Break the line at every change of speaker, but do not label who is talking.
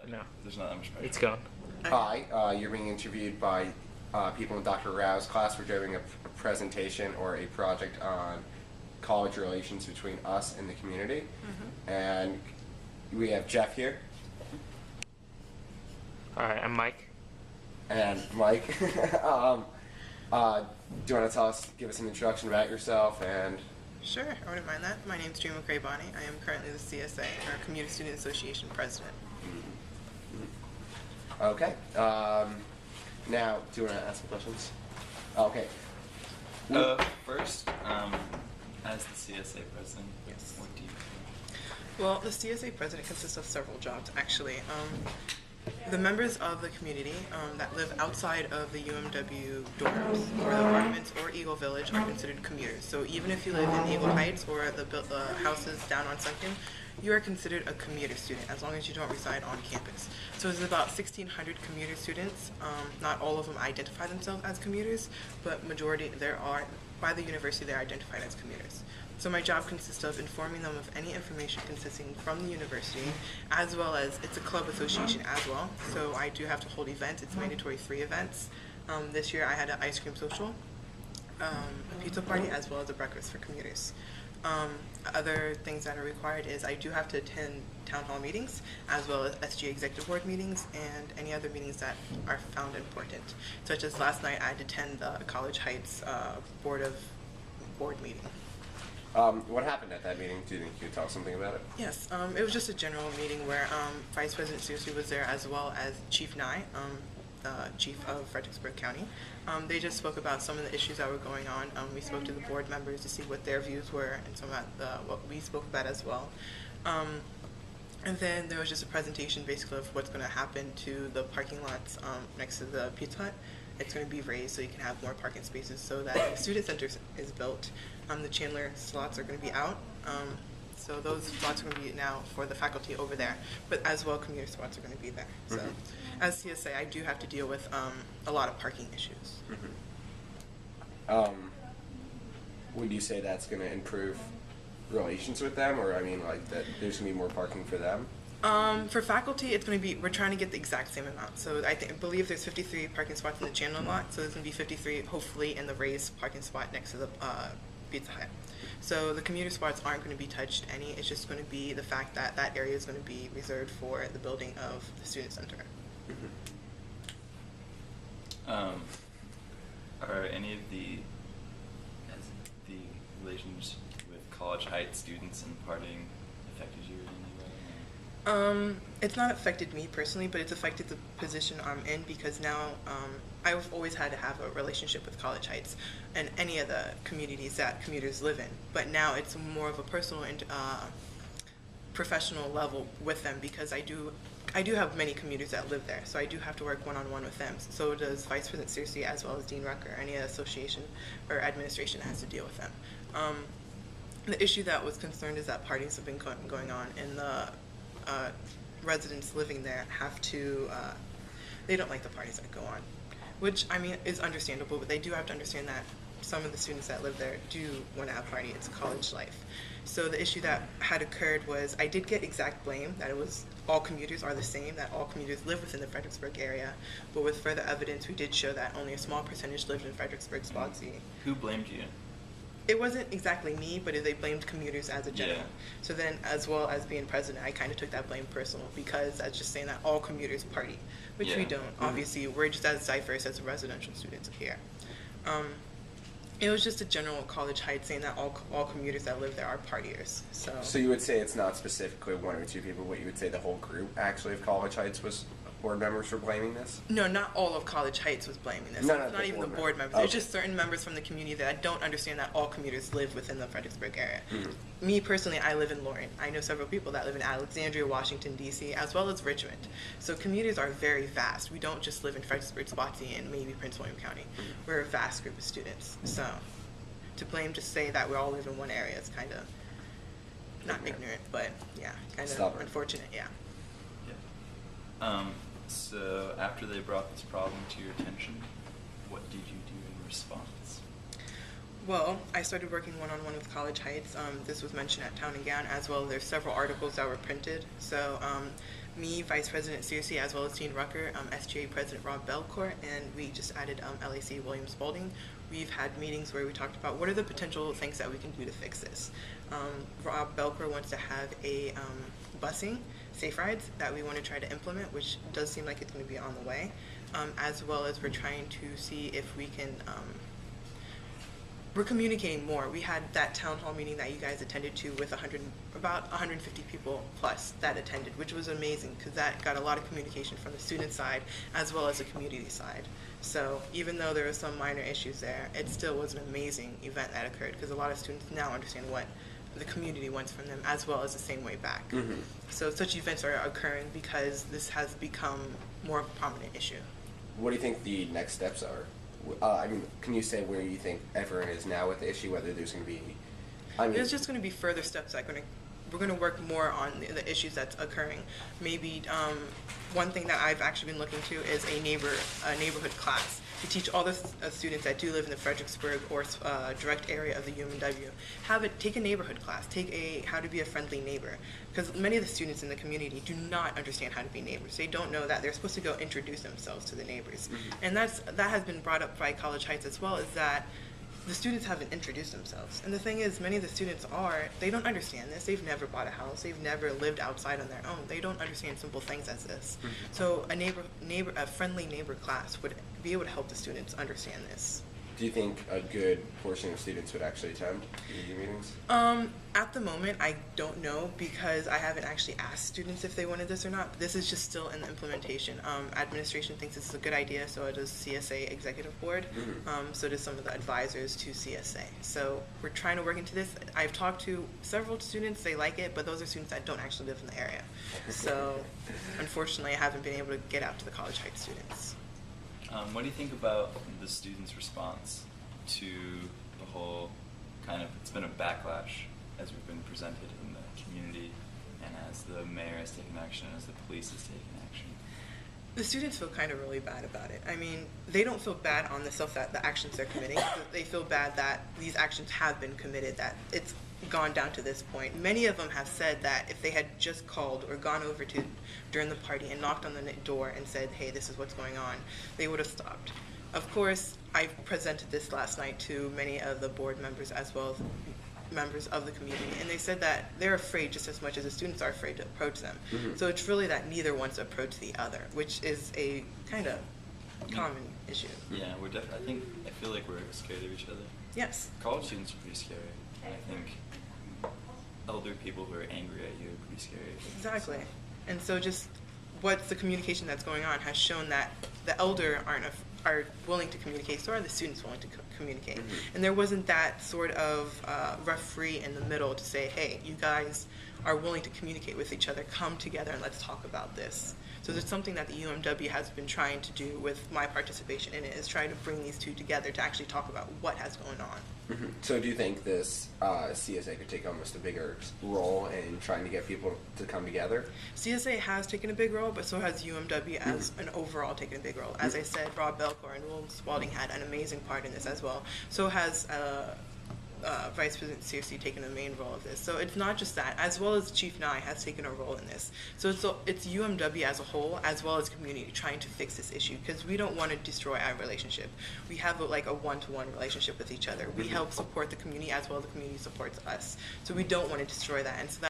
No,
There's not that much pressure.
it's gone.
Hi, you're being interviewed by people in Dr. Rao's class. We're doing a presentation or a project on college relations between us and the community. And we have Jeff here
All right, I'm Mike.
and Mike. Do you want to give us an introduction about yourself and...
Sure, I wouldn't mind that. My name is Dream McCray-Bonnie. I am currently the CSA, or Community Student Association President.
Okay. Now, do you want to ask some questions? Okay.
First, as the CSA president,
Yes.
what do you do?
Well, the CSA President consists of several jobs, actually. The members of the community that live outside of the UMW dorms or the apartments or Eagle Village are considered commuters. So even if you live in Eagle Heights or the houses down on Sunken, you are considered a commuter student as long as you don't reside on campus. So there's about 1,600 commuter students. Not all of them identify themselves as commuters, but majority there are, by the university, they're identified as commuters. So my job consists of informing them of any information consisting from the university, as well as it's a club association as well. So I do have to hold events. It's mandatory 3 events. This year I had an ice cream social, a pizza party, as well as a breakfast for commuters. Other things that are required is I do have to attend town hall meetings, as well as SG executive board meetings, and any other meetings that are found important. Such as last night I had to attend the College Heights board meeting.
What happened at that meeting? Do you think you could tell us something about it?
Yes, it was just a general meeting where Vice President Susi was there, as well as Chief Nye, the Chief of Fredericksburg County. They just spoke about some of the issues that were going on. We spoke to the board members to see what their views were and some of what we spoke about as well. And then there was just a presentation basically of what's going to happen to the parking lots next to the Pizza Hut. It's going to be raised so you can have more parking spaces so that when the student center is built, the Chandler slots are going to be out. So those slots are going to be now for the faculty over there, but as well commuter spots are going to be there. So as CSA, I do have to deal with a lot of parking issues.
Would you say that's going to improve relations with them, or I mean, like that there's going to be more parking for them?
For faculty, it's going to be, we're trying to get the exact same amount. So I believe there's 53 parking spots in the Chandler lot, so there's going to be 53 hopefully in the raised parking spot next to the Pizza Hut. So the commuter spots aren't going to be touched any. It's just going to be the fact that that area is going to be reserved for the building of the student center.
Are any of the relations with College Heights students and partying affected you in any way?
It's not affected me personally, but it's affected the position I'm in because now I've always had to have a relationship with College Heights and any of the communities that commuters live in. But now it's more of a personal and professional level with them because I do have many commuters that live there, so I do have to work one-on-one with them. So does Vice President Searcy as well as Dean Rucker, any association or administration that has to deal with them. The issue that was concerned is that parties have been going on, and the residents living there have to, they don't like the parties that go on, which I mean is understandable, but they do have to understand that some of the students that live there do want to have party. It's college life. So the issue that had occurred was I did get exact blame that it was all commuters are the same, that all commuters live within the Fredericksburg area, but with further evidence we did show that only a small percentage lived in Fredericksburg, Spotsy.
Who blamed you?
It wasn't exactly me, but they blamed commuters as a general.
Yeah.
So then, as well as being president, I kind of took that blame personal because that's just saying that all commuters party, which we
Yeah.
don't. Obviously, we're just as diverse as the residential students here. It was just a general College Heights saying that all commuters that live there are partiers.
So you would say it's not specifically 1 or 2 people, but you would say the whole group actually of College Heights was board members were blaming this?
No, not all of College Heights was blaming this.
No,
It's not even the board members.
Okay.
There's just certain members from the community that don't understand that all commuters live within the Fredericksburg area. Me personally, I live in Lorraine. I know several people that live in Alexandria, Washington, D.C., as well as Richmond. So commuters are very vast. We don't just live in Fredericksburg, Spotsy, and maybe Prince William County. We're a vast group of students. So to blame, just say that we all live in one area is kind of not ignorant, but yeah, kind of
Stubborn.
unfortunate, yeah.
So after they brought this problem to your attention, what did you do in response?
Well, I started working one-on-one with College Heights. This was mentioned at Town and Gown as well. There's several articles that were printed. So me, Vice President Searcy, as well as Dean Rucker, SGA President Rob Belcourt, and we just added LAC William Spalding. We've had meetings where we talked about what are the potential things that we can do to fix this. Rob Belcourt wants to have a busing, safe rides, that we want to try to implement, which does seem like it's going to be on the way, as well as we're trying to see if we can we're communicating more. We had that town hall meeting that you guys attended to with about 150 people plus that attended, which was amazing because that got a lot of communication from the student side as well as the community side. So even though there were some minor issues there, it still was an amazing event that occurred because a lot of students now understand what the community wants from them as well as the same way back. Mm-hmm. So such events are occurring because this has become more of a prominent issue. What
do you think the next steps are? I mean, can you say where you think everyone is now with the issue, whether there's going to be...
There's just going to be further steps that we're going to work more on the issues that's occurring. Maybe one thing that I've actually been looking to is a neighborhood class to teach all the students that do live in the Fredericksburg or direct area of the UMW. Take a neighborhood class, take a how to be a friendly neighbor, because many of the students in the community do not understand how to be neighbors. They don't know that they're supposed to go introduce themselves to the neighbors, mm-hmm. and that has been brought up by College Heights as well. Is that the students haven't introduced themselves. And the thing is, many of the students they don't understand this. They've never bought a house. They've never lived outside on their own. They don't understand simple things as this. Mm-hmm. So a friendly neighbor class would be able to help the students understand this.
Do you think a good portion of students would actually attend the meetings?
At the moment, I don't know because I haven't actually asked students if they wanted this or not. But this is just still in the implementation. Administration thinks this is a good idea, so does CSA Executive Board. Mm-hmm. So does some of the advisors to CSA. So we're trying to work into this. I've talked to several students. They like it, but those are students that don't actually live in the area. So unfortunately, I haven't been able to get out to the College Heights students.
What do you think about the students' response to the whole it's been a backlash as we've been presented in the community and as the mayor has taken action, as the police has taken action?
The students feel kind of really bad about it. I mean, they don't feel bad on the actions they're committing. They feel bad that these actions have been committed, that it's gone down to this point. Many of them have said that if they had just called or gone over to during the party and knocked on the door and said, hey, this is what's going on, they would have stopped. Of course, I presented this last night to many of the board members as well as members of the community, and they said that they're afraid just as much as the students are afraid to approach them. Mm-hmm. So it's really that neither wants to approach the other, which is a kind of common issue.
Yeah, we're definitely, I feel like we're scared of each other.
Yes.
College students are pretty scary. I think elder people who are angry at you are pretty scary.
Exactly. And so just what's the communication that's going on has shown that the elder are willing to communicate, so are the students willing to communicate. Mm-hmm. And there wasn't that sort of referee in the middle to say, hey, you guys are willing to communicate with each other, come together and let's talk about this. So there's something that the UMW has been trying to do with my participation in it, is try to bring these two together to actually talk about what has going on.
Mm-hmm. So do you think this CSA could take almost a bigger role in trying to get people to come together?
CSA has taken a big role, but so has UMW as an overall taken a big role. As I said, Rob Belcourt and Will Spalding had an amazing part in this as well. So has Vice President Searcy taken a main role of this. So it's not just that, as well as Chief Nye has taken a role in this. So it's UMW as a whole, as well as community, trying to fix this issue, because we don't want to destroy our relationship. We have a one-to-one relationship with each other. We help support the community as well as the community supports us. So we don't want to destroy that. And so